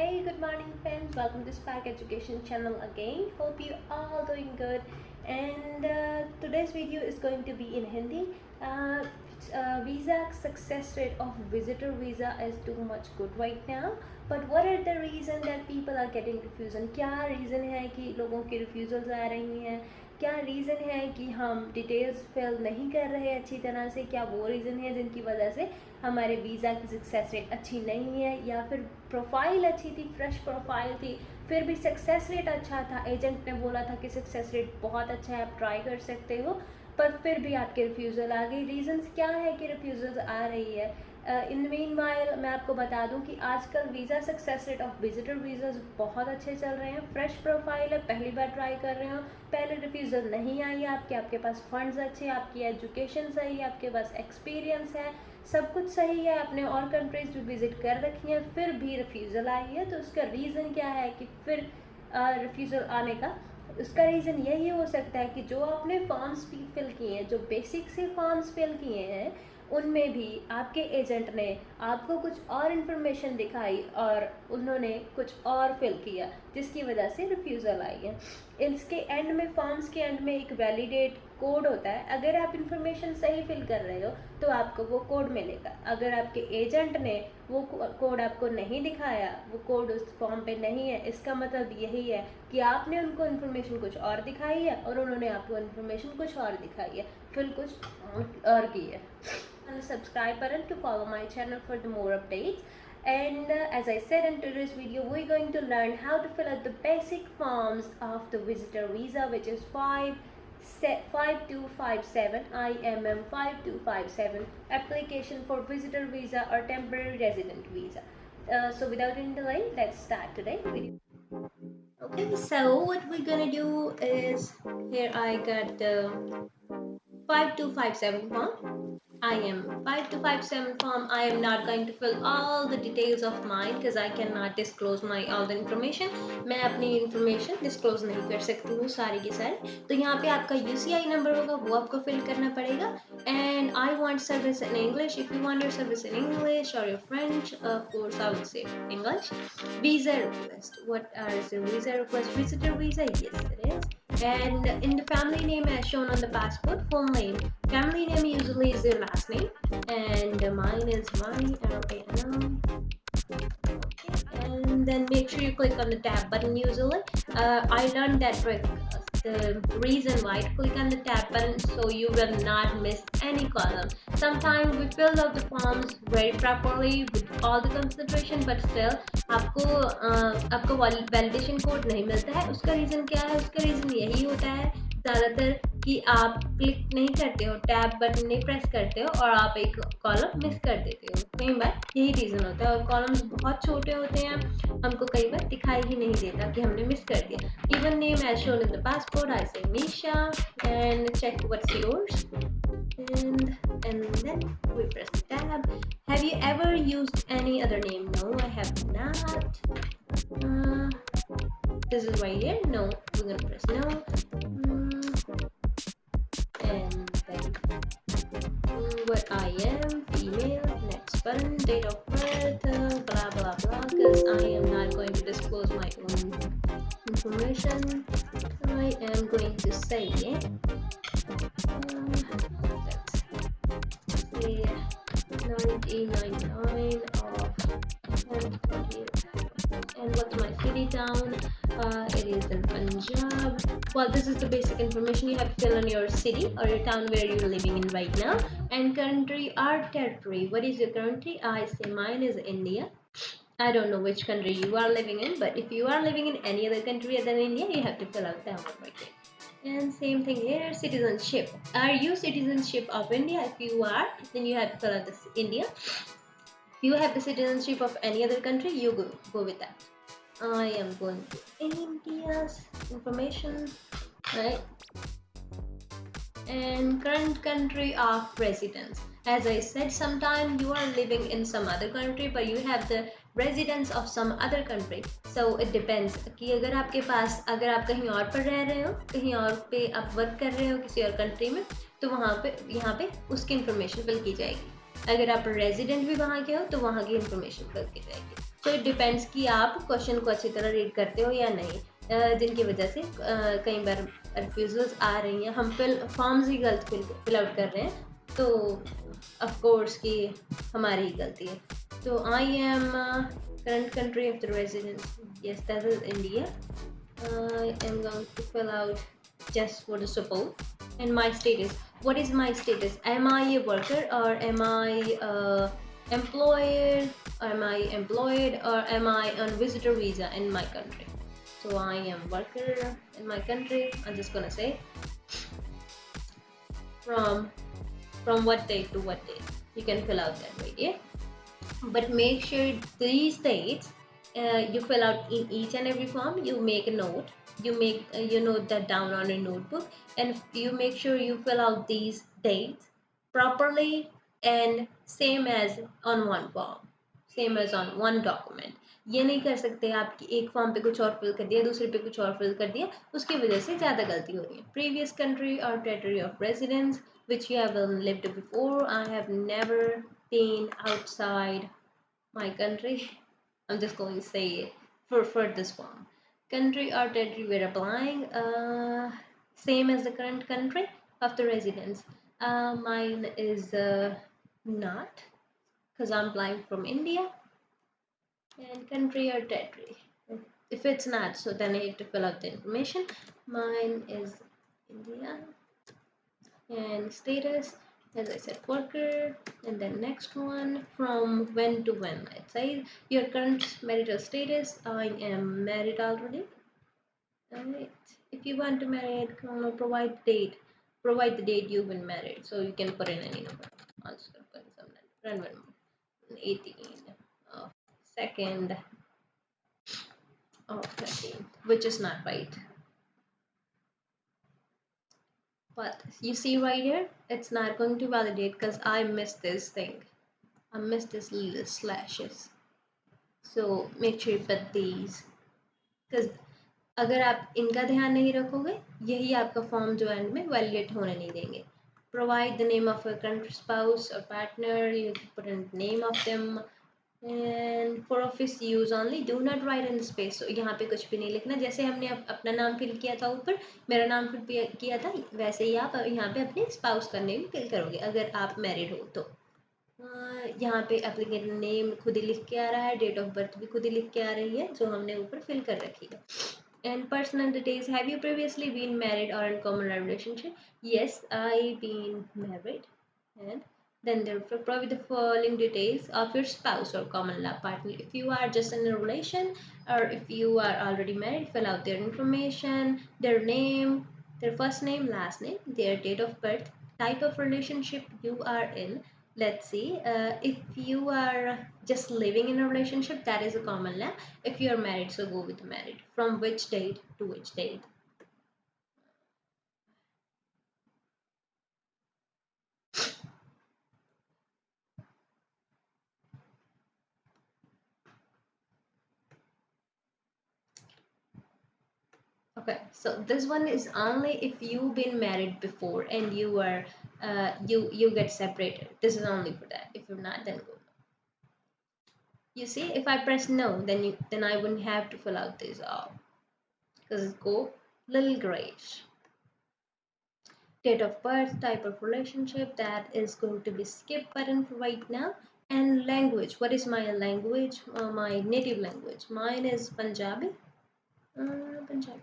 Hey, good morning friends. Welcome to Spark Education channel again. Hope you all doing good. And today's video is going to be in Hindi. Visa success rate of visitor visa is too much good right now. But what are the reason that people are getting refusal? क्या reason है कि लोगों की refusals आ रही हैं? क्या reason है कि हम डिटेल्स फिल नहीं कर रहे अच्छी तरह से? क्या वो रीज़न है जिनकी वजह से हमारे वीज़ा की सक्सेस रेट अच्छी नहीं है, या फिर प्रोफाइल अच्छी थी, फ्रेश प्रोफाइल थी, फिर भी सक्सेस रेट अच्छा था, एजेंट ने बोला था कि सक्सेस रेट बहुत अच्छा है, आप ट्राई कर सकते हो, पर फिर भी आपके रिफ्यूज़ल आ गई? रीज़न्स क्या है कि रिफ्यूज़ल आ रही है? इन मीन वाइल मैं आपको बता दूं कि आजकल visa success rate of visitor visas बहुत अच्छे चल रहे हैं। फ्रेश प्रोफाइल है, पहली बार ट्राई कर रहे हो, पहले रिफ्यूज़ल नहीं आई है आपके पास फंड्स अच्छे, आपकी एजुकेशन सही है, आपके पास एक्सपीरियंस है, सब कुछ सही है, आपने और कंट्रीज़ भी विज़िट कर रखी हैं, फिर भी रिफ्यूज़ल आई है, तो उसका रीज़न क्या है कि फिर रिफ्यूज़ल आने का? उसका रीज़न यही हो सकता है कि जो आपने फॉर्म्स भी फिल किए हैं, जो बेसिक से फॉर्म्स फिल किए हैं, उनमें भी आपके एजेंट ने आपको कुछ और इन्फॉर्मेशन दिखाई और उन्होंने कुछ और फिल किया, जिसकी वजह से रिफ्यूज़ल आई है। इसके एंड में, फॉर्म्स के एंड में एक वैलिडेट कोड होता है। अगर आप इन्फॉर्मेशन सही फिल कर रहे हो तो आपको वो कोड मिलेगा। अगर आपके एजेंट ने वो कोड आपको नहीं दिखाया, वो कोड उस फॉर्म पे नहीं है, इसका मतलब यही है कि आपने उनको इन्फॉर्मेशन कुछ और दिखाई है और उन्होंने आपको इन्फॉर्मेशन कुछ और दिखाई है, फिर कुछ और की है। Subscribe button to follow my channel for the more updates. And as I said in today's video, we're going to learn how to fill out the basic forms of the visitor visa, which is 5257 IMM 5257 application for visitor visa or temporary resident visa. So without any delay, let's start today's video. Okay, so what we're gonna do is, here I got the 5257 form. I am 5257 form. I am not going to fill all the details of mine because I cannot disclose my all the information. मैं अपनी information disclose नहीं कर सकती हूँ सारी की सारी। तो यहाँ पे आपका UCI number होगा, वो आपको fill करना पड़ेगा। And I want service in English. If you want your service in English or your French, of course I would say English. Visa request. What is the visa request? Visitor visa? Yes, it is. And in the family name as shown on the passport, full name. Family name usually is their last name, and mine is Rani, R-A-N-O. Okay. And then make sure you click on the tab button usually. I learned that trick. The reason why to click on the tab button so you will not miss any column. Sometimes we fill out the forms very properly with all the concentration, but still आपको validation code नहीं मिलता है। उसका reason क्या है? उसका reason यही होता है ज़्यादातर कि आप क्लिक नहीं करते हो, टैब बटन नहीं प्रेस करते हो और आप एक कॉलम मिस कर देते हो। कई बार यही रीज़न होता है, और कॉलम्स बहुत छोटे होते हैं, हमको कई बार दिखाई ही नहीं देता कि हमने मिस कर दिया। Even name as shown in the passport, I say Misha, and check what's yours, and then we press tab. Have you ever used any other name? No, I have not. This is right here. No, we're gonna press no. And then what I am, female, next button, date of birth, blah blah blah, because I am not going to disclose my own information. I am going to say let's say 1999 and what's my city town? It is in Punjab. Well, this is the basic information you have to fill in your city or your town where you're living in right now. And country or territory. What is your country? I say mine is India. I don't know which country you are living in, but if you are living in any other country other than India, you have to fill out that one right there. And same thing here, citizenship. Are you citizenship of India? If you are, then you have to fill out this India. If you have the citizenship of any other country, you go with that. I am going to India's information, right? And current country of residence. As I said, sometimes you are living in some other country, but you have the residence of some other country. So it depends कि अगर आप कहीं और पर रह रहे हो, कहीं और पे आप वर्क कर रहे हो किसी और कंट्री में, तो यहाँ पे उसकी इंफॉर्मेशन फिल की जाएगी। अगर आप रेजिडेंट भी वहाँ के हो तो वहाँ की इंफॉर्मेशन फिल की जाएगी। सो इट डिपेंड्स कि आप क्वेश्चन को अच्छी तरह रीड करते हो या नहीं, जिनकी वजह से कई बार रिफ्यूजल्स आ रही हैं, हम फॉर्म्स ही गलत फिल आउट कर रहे हैं, तो ऑफ कोर्स कि हमारी ही गलती है. तो I am current country of the residence, yes, that is India. I am going to fill out just for the support. And my status, what is my status? Am I a worker, or am I employed, or am I on visitor visa in my country? So I am worker in my country. I'm just gonna say from what date to what date. You can fill out that way, yeah. But make sure these dates you fill out in each and every form. You make a note, you note that down on a notebook, and you make sure you fill out these dates properly and same as on one form, same as on one document. ये नहीं कर सकते आप कि एक form पे कुछ और फिल कर दिया, दूसरे पे कुछ और फिल कर दिया, उसकी वजह से ज़्यादा गलती हो रही है. प्रीवियस कंट्री और territory of residence which you have lived before. I have never been outside my country. I'm just going to say for this one. Country or territory we're applying, same as the current country of the residence. Mine is not, because I'm applying from India. And country or territory. If it's not, so then I have to fill out the information. Mine is India. And status, as I said, worker. And then next one, from when to when. It says your current marital status. I am married already. Alright. If you want to marry, provide the date you've been married. So you can put in any number. I'll just put in some random number. 18 of 2nd of 13, which is not right. But you see right here, it's not going to validate because I missed this thing. I missed this little slashes. So make sure you put these, because अगर आप इनका ध्यान नहीं रखोगे, यही आपका form जो and में वैलिडेट होने नहीं देंगे. Provide the name of a country spouse or partner. You put in the name of them. And for office use only, do not write in space. So यहाँ पे कुछ भी नहीं लिखना. जैसे हमने अपना नाम फिल किया था ऊपर, मेरा नाम फिल किया था, वैसे ही आप यहाँ पे अपने स्पाउस का नेम फिल करोगे अगर आप मैरिड हो तो. यहाँ पे एप्लीकेंट नेम खुद ही लिख के आ रहा है, डेट ऑफ बर्थ भी खुद ही लिख के आ रही है जो हमने ऊपर फिल कर रखी है. And personal details, have you previously been married or in common relationship? Yes, I been married. And then therefore provide the following details of your spouse or common law partner. If you are just in a relation, or if you are already married, fill out their information, their name, their first name, last name, their date of birth, type of relationship you are in. Let's see, if you are just living in a relationship, that is a common law. If you are married, so go with married. From which date to which date. Okay, so this one is only if you've been married before and you are you get separated. This is only for that. If you're not, then go. You see, if I press no, then I wouldn't have to fill out this all, because it's go little grayish. Date of birth, type of relationship, that is going to be skip button for right now. And language, what is my language? My native language, mine is Punjabi. Punjabi.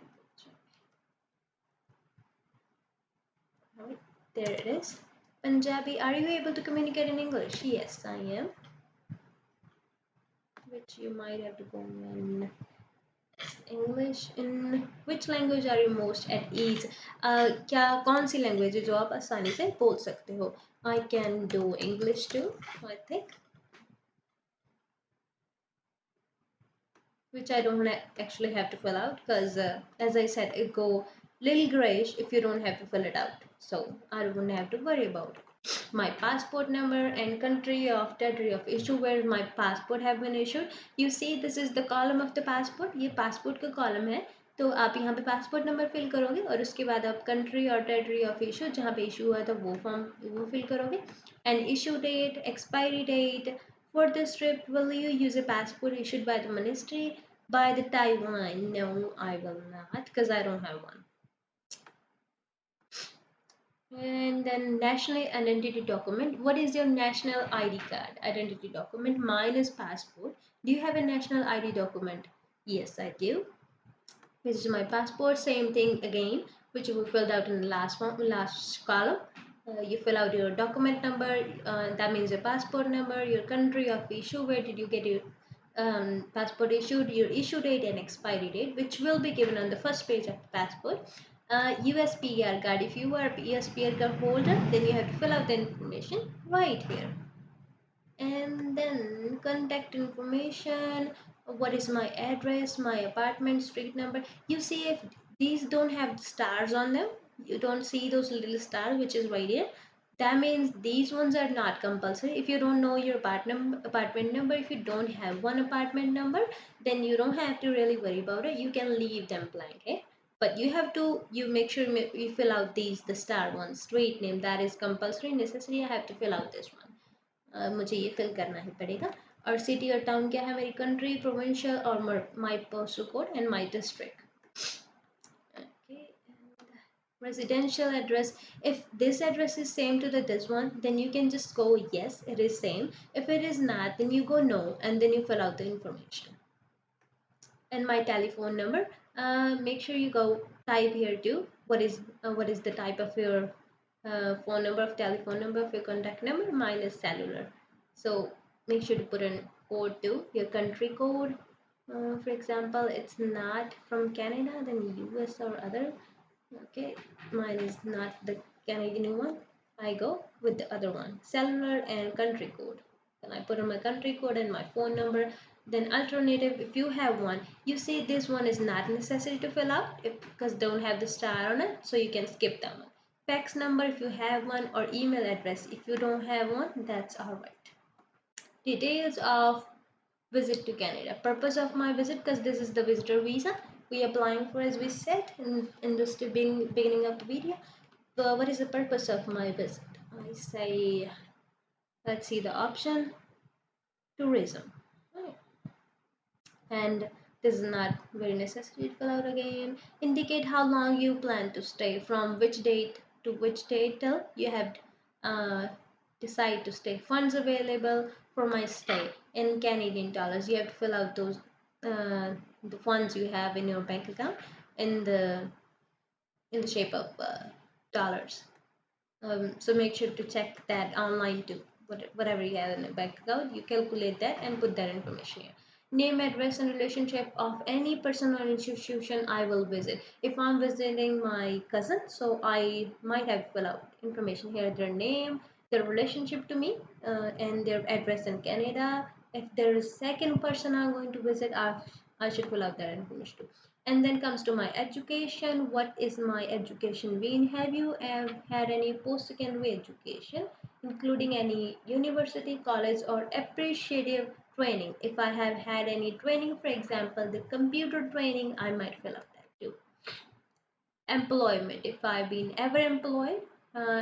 Right, there it is. Punjabi. Are you able to communicate in English? Yes, I am. Which you might have to go in English. In which language are you most at ease? क्या कौन सी language है जो आप आसानी से बोल सकते हो? I can do English too, I think. Which I don't actually have to fill out, because as I said, it go little grayish if you don't have to fill it out, so I wouldn't have to worry about it. My passport number and country of territory of issue where my passport have been issued. You see, this is the column of the passport. ये passport का column है, तो आप यहाँ पे passport number fill करोगे और उसके बाद आप country और territory of issue जहाँ पे issue हुआ था वो form वो fill करोगे, and issue date, expiry date, For this trip, will you use a passport issued by the ministry by the Taiwan? No, I will not because I don't have one. And then national identity document. What is your national ID card? Identity document. Mine is passport. Do you have a national ID document? Yes, I do. This is my passport. Same thing again, which we filled out in the last one, last column. You fill out your document number. That means your passport number, your country of issue, where did you get your passport issued, your issue date and expiry date, which will be given on the first page of the passport. USPR card. If you are a USPR card holder, then you have to fill out the information right here. And then contact information. What is my address, my apartment, street number? You see, if these don't have stars on them, you don't see those little stars which is right here, that means these ones are not compulsory. If you don't know your apartment number, if you don't have one apartment number, then you don't have to really worry about it. You can leave them blank, okay? But you have to, you make sure you fill out these, the star ones. Street name, that is compulsory, necessary. I have to fill out this one. मुझे ये fill करना ही पड़ेगा. और city और town क्या है, मेरी country, provincial और my postal code and my district. Okay, and residential address. If this address is same to this one, then you can just go yes, it is same. If it is not, then you go no, and then you fill out the information. And my telephone number. Make sure you go type here too. What is the type of your phone number, of telephone number, of your contact number? Mine is cellular, so make sure to put in code too, your country code. For example, it's not from Canada, then US or other. Okay, mine is not the Canadian one. I go with the other one, cellular and country code. Then I put in my country code and my phone number. Then alternative, if you have one, you see this one is not necessary to fill out because don't have the star on it, so you can skip that one. Fax number if you have one, or email address if you don't have one, that's all right. Details of visit to Canada. Purpose of my visit, because this is the visitor visa we applying for, as we said in the beginning of the video. What is the purpose of my visit? I say, let's see the option, tourism. Right. And this is not very necessary to fill out again. Indicate how long you plan to stay, from which date to which date till you have uh, decide to stay. Funds available for my stay in Canadian dollars. You have to fill out those the funds you have in your bank account in the shape of dollars. So make sure to check that online too. Whatever you have in a bank account, you calculate that and put that information here. Name, address, and relationship of any person or institution I will visit. If I'm visiting my cousin, so I might have to fill out information here, their name, their relationship to me, and their address in Canada. If there is second person I'm going to visit, I should fill out that information too. And then comes to my education. What is my education been? Have you had any post-secondary education, including any university, college, or appreciative training? If I have had any training, for example, the computer training, I might fill out that too. Employment. If I've been ever employed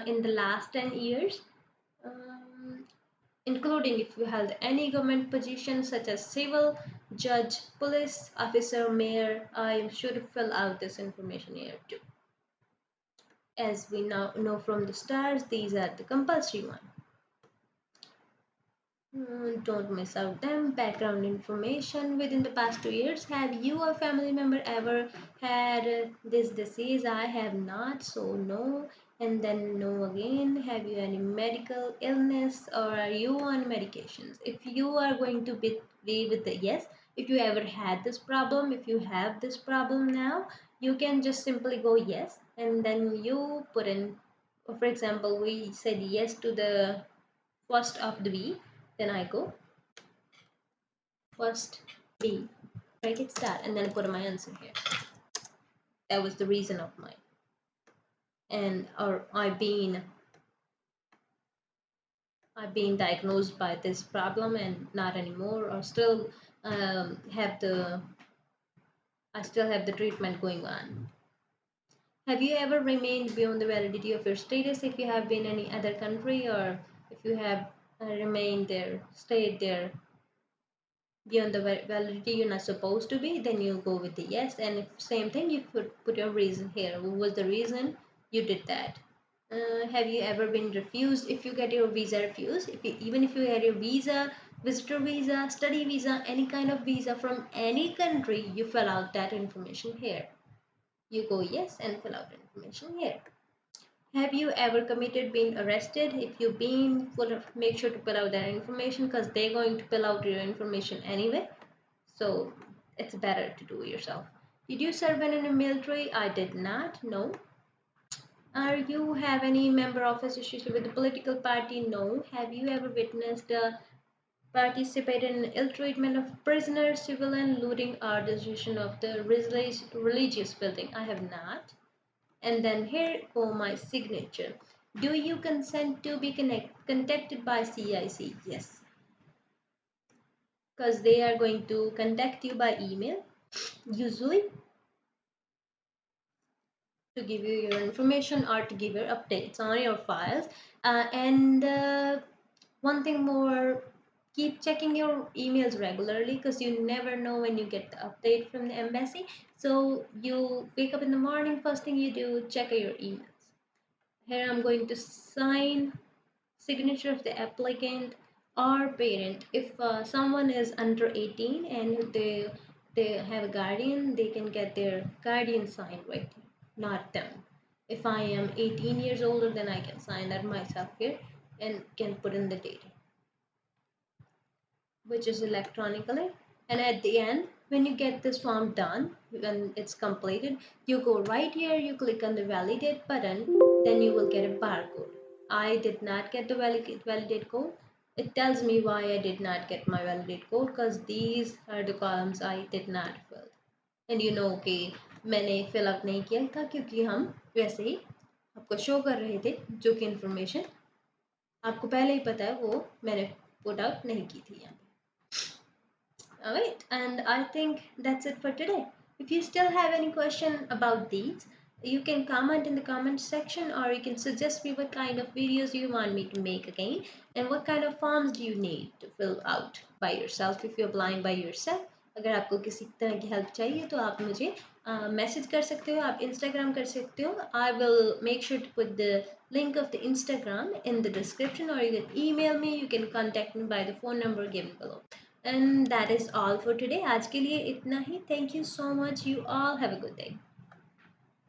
in the last 10 years, um, including if you held any government position such as civil, judge, police officer, mayor, I should fill out this information here too. As we now know from the stars, these are the compulsory one. Don't miss out them. Background information within the past 2 years. Have you or family member ever had this disease? I have not, so no. And then no again. Have you any medical illness, or are you on medications? If you are going to be with the yes, if you ever had this problem, if you have this problem now, you can just simply go yes, and then you put in, for example, we said yes to the first of the B, then I go first B, bracket start, and then put my answer here. That was the reason of mine. And or I've been diagnosed by this problem and not anymore, or still have the I still have the treatment going on. Have you ever remained beyond the validity of your status if you have been in any other country, or if you have remain there, stay there beyond the validity you're not supposed to be, then you go with the yes. And if same thing, you put your reason here. What was the reason you did that? Have you ever been refused? If you get your visa refused, even if you had your visa, visitor visa, study visa, any kind of visa from any country, you fill out that information here. You go yes and fill out information here. Have you ever committed being arrested? If you've been, make sure to fill out that information because they're going to fill out your information anyway. So it's better to do yourself. Did you serve in the military? I did not. No. Are you have any member of association with the political party? No. Have you ever witnessed participated in ill treatment of prisoners, civilian looting, or destruction of the religious building? I have not. And then here for my signature. Do you consent to be contacted by CIC? Yes, because they are going to contact you by email usually to give you your information or to give your updates on your files. And one thing more, keep checking your emails regularly because you never know when you get the update from the embassy. So you wake up in the morning, first thing you do, check your emails. Here I'm going to sign signature of the applicant or parent. If someone is under 18 and they have a guardian, they can get their guardian signed right here, not them. If I am 18 years older, then I can sign that myself here and can put in the date, which is electronically. And at the end, when you get this form done, when it's completed, you go right here, you click on the validate button, then you will get a barcode. I did not get the validate code. It tells me why I did not get my validate code because these are the columns I did not fill. And you know कि मैंने fill up नहीं किया था क्योंकि हम वैसे ही आपको show कर रहे थे जो कि information आपको पहले ही पता है वो मैंने put out नहीं की थी यहाँ पे. Alright, and I think that's it for today. If you still have any question about these, you can comment in the comment section or you can suggest me what kind of videos you want me to make again and what kind of forms do you need to fill out by yourself if you're applying by yourself. अगर आपको किसी तरह की help चाहिए तो आप मुझे message कर सकते हो, आप इंस्टाग्राम कर सकते हो. I will make sure to put the link of the Instagram in the description or you can email me, you can contact me by the phone number given below. And that is all for today. आज के लिए इतना ही. Thank you so much. You all have a good day.